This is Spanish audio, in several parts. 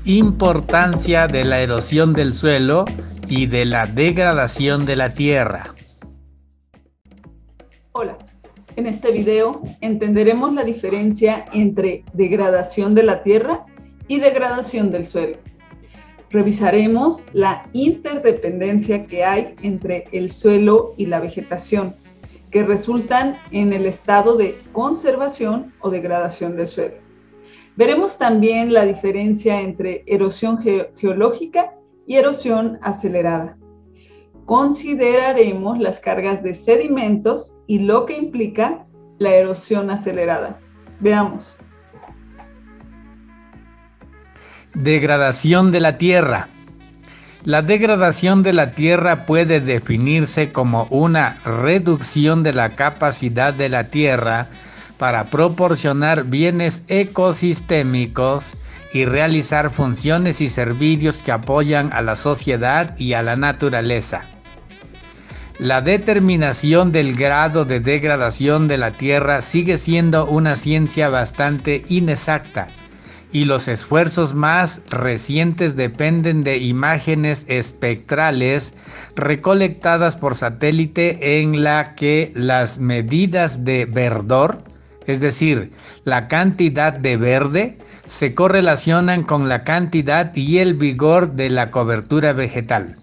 Importancia de la erosión del suelo y de la degradación de la tierra. Hola, en este video entenderemos la diferencia entre degradación de la tierra y degradación del suelo. Revisaremos la interdependencia que hay entre el suelo y la vegetación, que resultan en el estado de conservación o degradación del suelo. Veremos también la diferencia entre erosión geológica y erosión acelerada. Consideraremos las cargas de sedimentos y lo que implica la erosión acelerada. Veamos. Degradación de la tierra. La degradación de la tierra puede definirse como una reducción de la capacidad de la tierra para proporcionar bienes ecosistémicos y realizar funciones y servicios que apoyan a la sociedad y a la naturaleza. La determinación del grado de degradación de la tierra sigue siendo una ciencia bastante inexacta, y los esfuerzos más recientes dependen de imágenes espectrales recolectadas por satélite en la que las medidas de verdor, es decir, la cantidad de verde, se correlacionan con la cantidad y el vigor de la cobertura vegetal.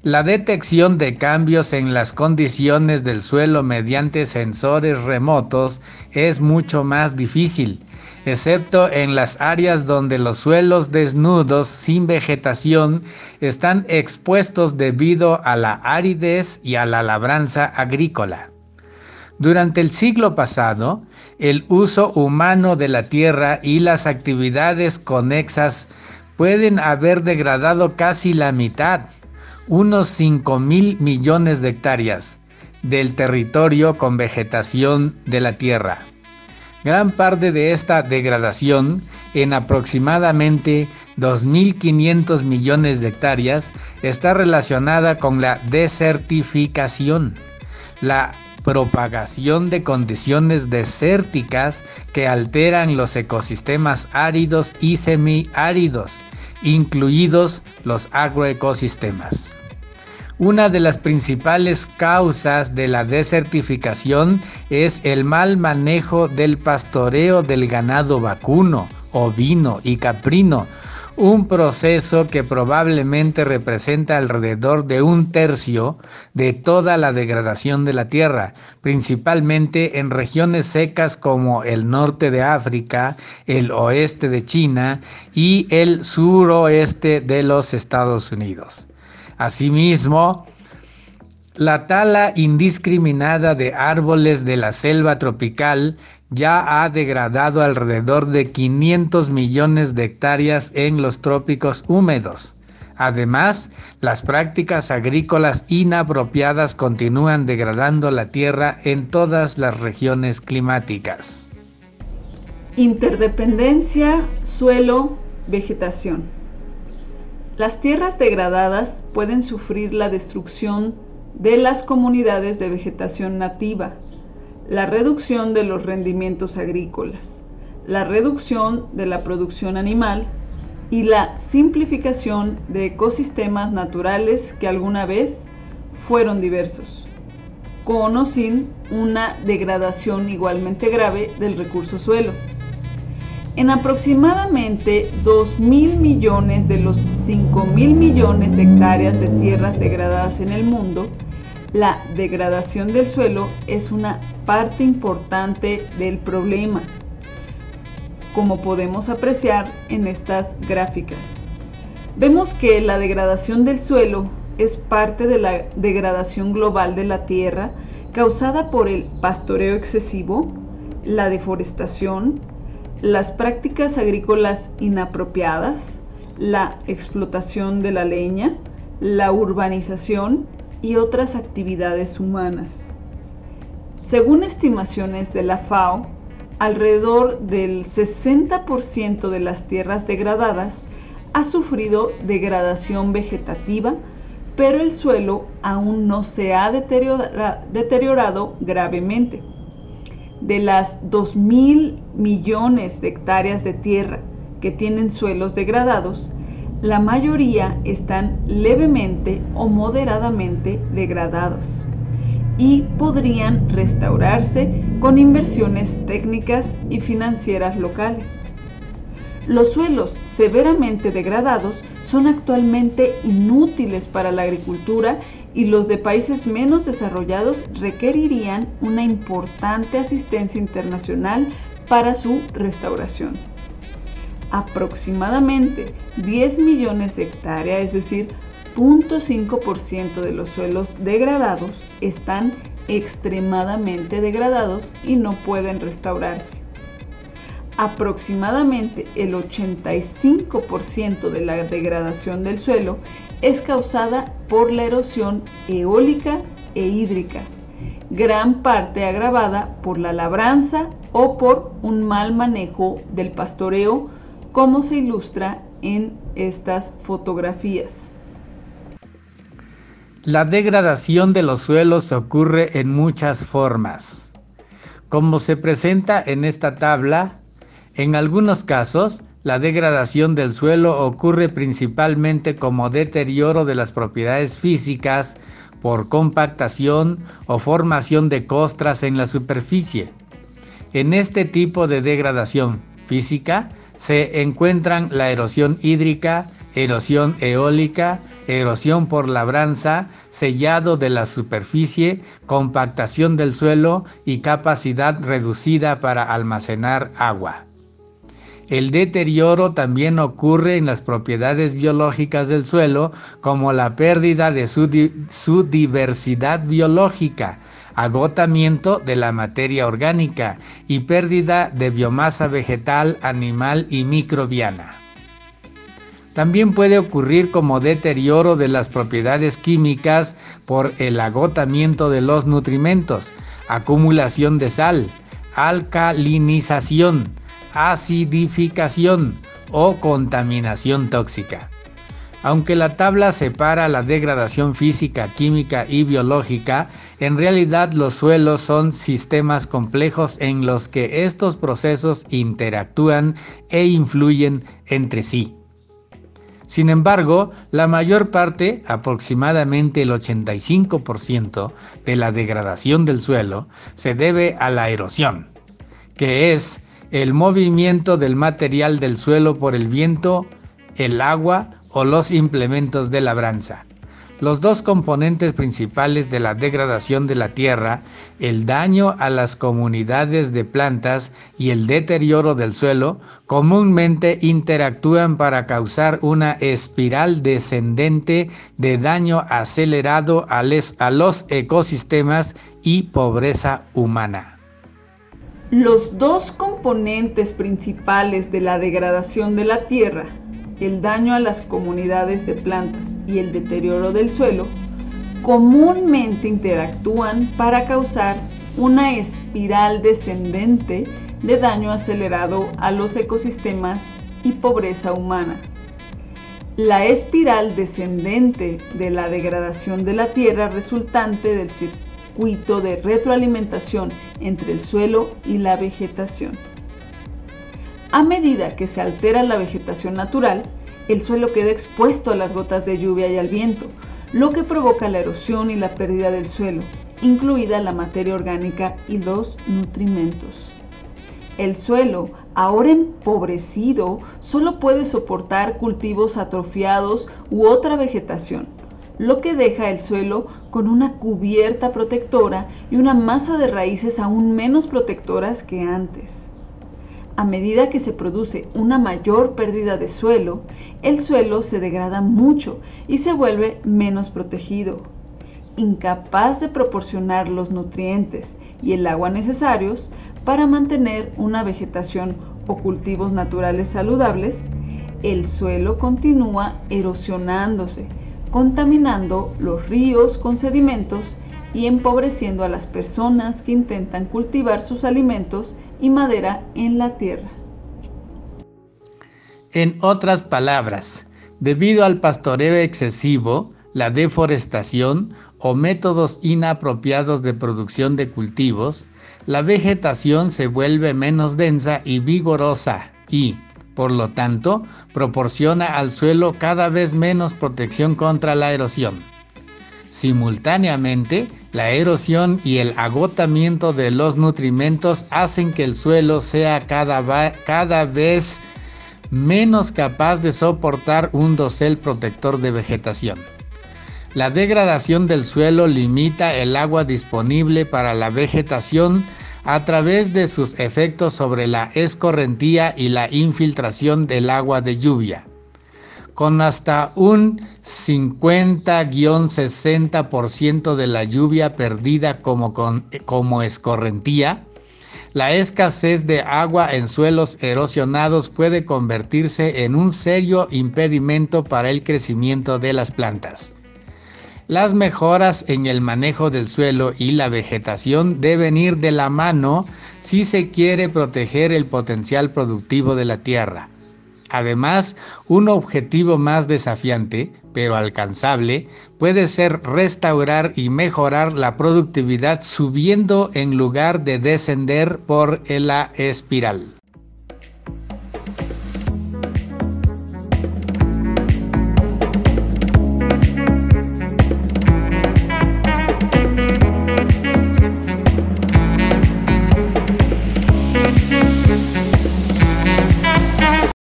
La detección de cambios en las condiciones del suelo mediante sensores remotos es mucho más difícil, excepto en las áreas donde los suelos desnudos sin vegetación están expuestos debido a la aridez y a la labranza agrícola. Durante el siglo pasado, el uso humano de la tierra y las actividades conexas pueden haber degradado casi la mitad, unos 5.000 millones de hectáreas, del territorio con vegetación de la tierra. Gran parte de esta degradación, en aproximadamente 2.500 millones de hectáreas, está relacionada con la desertificación, la propagación de condiciones desérticas que alteran los ecosistemas áridos y semiáridos, incluidos los agroecosistemas. Una de las principales causas de la desertificación es el mal manejo del pastoreo del ganado vacuno, ovino y caprino, un proceso que probablemente representa alrededor de 1/3 de toda la degradación de la tierra, principalmente en regiones secas como el norte de África, el oeste de China y el suroeste de los Estados Unidos. Asimismo, la tala indiscriminada de árboles de la selva tropical ya ha degradado alrededor de 500 millones de hectáreas en los trópicos húmedos. Además, las prácticas agrícolas inapropiadas continúan degradando la tierra en todas las regiones climáticas. Interdependencia suelo-vegetación. Las tierras degradadas pueden sufrir la destrucción de las comunidades de vegetación nativa, la reducción de los rendimientos agrícolas, la reducción de la producción animal y la simplificación de ecosistemas naturales que alguna vez fueron diversos, con o sin una degradación igualmente grave del recurso suelo. En aproximadamente 2.000 millones de los 5.000 millones de hectáreas de tierras degradadas en el mundo, la degradación del suelo es una parte importante del problema, como podemos apreciar en estas gráficas. Vemos que la degradación del suelo es parte de la degradación global de la tierra causada por el pastoreo excesivo, la deforestación, las prácticas agrícolas inapropiadas, la explotación de la leña, la urbanización y otras actividades humanas. Según estimaciones de la FAO, alrededor del 60% de las tierras degradadas ha sufrido degradación vegetativa, pero el suelo aún no se ha deteriorado gravemente. De las 2.000 millones de hectáreas de tierra que tienen suelos degradados, la mayoría están levemente o moderadamente degradados y podrían restaurarse con inversiones técnicas y financieras locales. Los suelos severamente degradados son actualmente inútiles para la agricultura y los de países menos desarrollados requerirían una importante asistencia internacional para su restauración. Aproximadamente 10 millones de hectáreas, es decir, 0.5% de los suelos degradados, están extremadamente degradados y no pueden restaurarse. Aproximadamente el 85% de la degradación del suelo es causada por la erosión eólica e hídrica, gran parte agravada por la labranza o por un mal manejo del pastoreo, como se ilustra en estas fotografías. La degradación de los suelos ocurre en muchas formas. Como se presenta en esta tabla, en algunos casos, la degradación del suelo ocurre principalmente como deterioro de las propiedades físicas por compactación o formación de costras en la superficie. En este tipo de degradación física se encuentran la erosión hídrica, erosión eólica, erosión por labranza, sellado de la superficie, compactación del suelo y capacidad reducida para almacenar agua. El deterioro también ocurre en las propiedades biológicas del suelo, como la pérdida de su diversidad biológica, agotamiento de la materia orgánica y pérdida de biomasa vegetal, animal y microbiana. También puede ocurrir como deterioro de las propiedades químicas por el agotamiento de los nutrimentos, acumulación de sal, alcalinización, acidificación o contaminación tóxica. Aunque la tabla separa la degradación física, química y biológica, en realidad los suelos son sistemas complejos en los que estos procesos interactúan e influyen entre sí. Sin embargo, la mayor parte, aproximadamente el 85% de la degradación del suelo, se debe a la erosión, que es el movimiento del material del suelo por el viento, el agua o los implementos de labranza. Los dos componentes principales de la degradación de la tierra, el daño a las comunidades de plantas y el deterioro del suelo, comúnmente interactúan para causar una espiral descendente de daño acelerado a los ecosistemas y pobreza humana. Los dos componentes principales de la degradación de la tierra, el daño a las comunidades de plantas y el deterioro del suelo, comúnmente interactúan para causar una espiral descendente de daño acelerado a los ecosistemas y pobreza humana. La espiral descendente de la degradación de la tierra resultante del circuito de retroalimentación entre el suelo y la vegetación. A medida que se altera la vegetación natural, el suelo queda expuesto a las gotas de lluvia y al viento, lo que provoca la erosión y la pérdida del suelo, incluida la materia orgánica y los nutrimentos. El suelo, ahora empobrecido, solo puede soportar cultivos atrofiados u otra vegetación, lo que deja el suelo con una cubierta protectora y una masa de raíces aún menos protectoras que antes. A medida que se produce una mayor pérdida de suelo, el suelo se degrada mucho y se vuelve menos protegido. Incapaz de proporcionar los nutrientes y el agua necesarios para mantener una vegetación o cultivos naturales saludables, el suelo continúa erosionándose, contaminando los ríos con sedimentos y empobreciendo a las personas que intentan cultivar sus alimentos y madera en la tierra. En otras palabras, debido al pastoreo excesivo, la deforestación o métodos inapropiados de producción de cultivos, la vegetación se vuelve menos densa y vigorosa y, Por lo tanto, proporciona al suelo cada vez menos protección contra la erosión. Simultáneamente, la erosión y el agotamiento de los nutrimentos hacen que el suelo sea cada vez menos capaz de soportar un dosel protector de vegetación. La degradación del suelo limita el agua disponible para la vegetación a través de sus efectos sobre la escorrentía y la infiltración del agua de lluvia. Con hasta un 50-60% de la lluvia perdida como escorrentía, la escasez de agua en suelos erosionados puede convertirse en un serio impedimento para el crecimiento de las plantas. Las mejoras en el manejo del suelo y la vegetación deben ir de la mano si se quiere proteger el potencial productivo de la tierra. Además, un objetivo más desafiante, pero alcanzable, puede ser restaurar y mejorar la productividad subiendo en lugar de descender por la espiral.